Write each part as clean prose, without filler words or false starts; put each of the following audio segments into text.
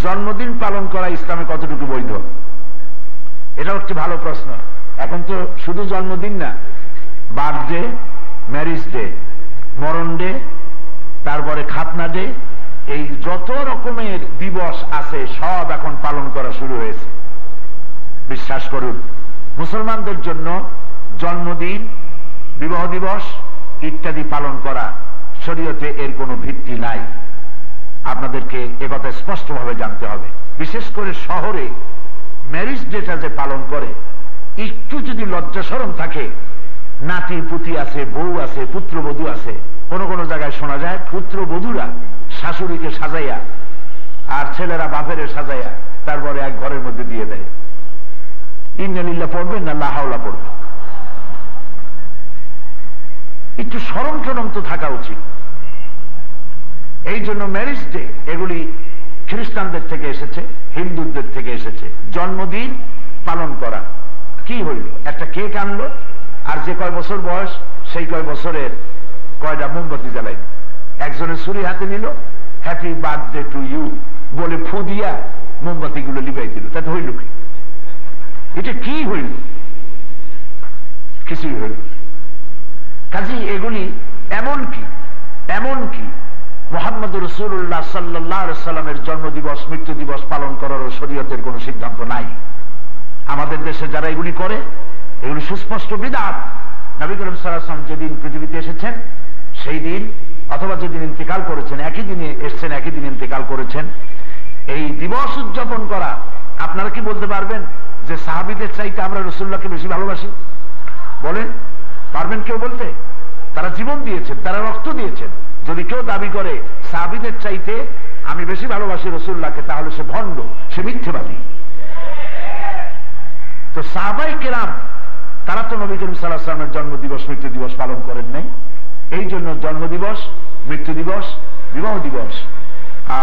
জন্মদিন পালন করা ইসলামে কতটুকু বৈধ? এটাও একটি ভালো প্রশ্ন। এখন তো শুধু জন্মদিন না, বার্থডে, ম্যারিজ ডে, মরণ ডে, তারপরে খাতনা ডে, এই যত রকমের দিবস আছে সব এখন পালন করা শুরু হয়েছে। বিশ্বাস করুন, মুসলমানদের জন্য জন্মদিন, বিবাহ দিবস ইত্যাদি পালন করা শরীয়তে এর কোনো ভিত্তি নাই। আপনাদেরকে একথা স্পষ্টভাবে জানতে হবে। বিশেষ করে শহরে ম্যারিজ ডেটা যে পালন করে, একটু যদি লজ্জা শরম থাকে, নাতি পুতি আছে, বউ আছে, পুত্রবধূ আছে, কোন কোন জায়গায় শোনা যায় পুত্রবধূরা শাশুড়িকে সাজাইয়া আর ছেলেরা বাপের সাজাইয়া তারপরে এক ঘরের মধ্যে দিয়ে দেয়। ইন্না লিল্লাহ পড়বেন না লা হাওলা পড়বে? একটু শরম টরম তো থাকা উচিত। এই জন্য ম্যারিজ ডে এগুলি খ্রিস্টানদের থেকে এসেছে, হিন্দুদের থেকে এসেছে। জন্মদিন পালন করা কি হইল? একটা কেক আনলো, আর যে কয় বছর বয়স সেই কয় বছরের কয়টা মোমবাতি জ্বালাই, একজনের ছুরি হাতে নিল, হ্যাপি বার্থডে টু ইউ বলে ফু দিয়া মোমবাতি গুলো লিবাই দিল। তাতে হইল কি? এটা কি হইল? কিছুই হইল। কাজী এগুলি এমনকি মুহাম্মদ রাসূলুল্লাহ সাল্লাল্লাহু আলাইহি সাল্লামের জন্মদিবস, মৃত্যু দিবস পালন করারও শরীয়তের কোনো সিদ্ধান্ত নাই। আমাদের দেশে যারা এগুলি করে, এগুলি সুস্পষ্ট বিদআত। নবী করিম সাল্লাল্লাহু আলাইহি ওয়াসাল্লাম যেদিন পৃথিবীতে এসেছেন সেই দিন, অথবা যেদিন ইন্তেকাল করেছেন, একই দিনে এসেছেন, একই দিন ইন্তেকাল করেছেন, এই দিবস উদযাপন করা। আপনারা কি বলতে পারবেন যে সাহাবীদের চাইতে আমরা রাসূলুল্লাহকে বেশি ভালোবাসি? বলেন, পারবেন কেউ বলতে? তারা জীবন দিয়েছেন, তারা রক্ত দিয়েছেন। যদি কেউ দাবি করে সাহাবীদের চাইতে আমি বেশি ভালোবাসি রাসূলুল্লাহকে, তাহলে সে ভণ্ড, সে মিথ্যাবাদী। তো সাহাবায়ে কেরাম তারা তো নবী করিম সাল্লাল্লাহু আলাইহি ওয়াসাল্লামের জন্মদিবস, মৃত্যু দিবস পালন করেন নাই। এই জন্য জন্মদিবস, মৃত্যু দিবস, বিবাহ দিবস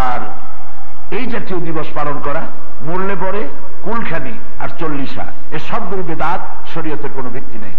আর এই জাতীয় দিবস পালন করা মরলে পরে কুলখানি আর 40 এ সবগুলো বেদাত, শরীয়তের কোনো ভিত্তি নেই।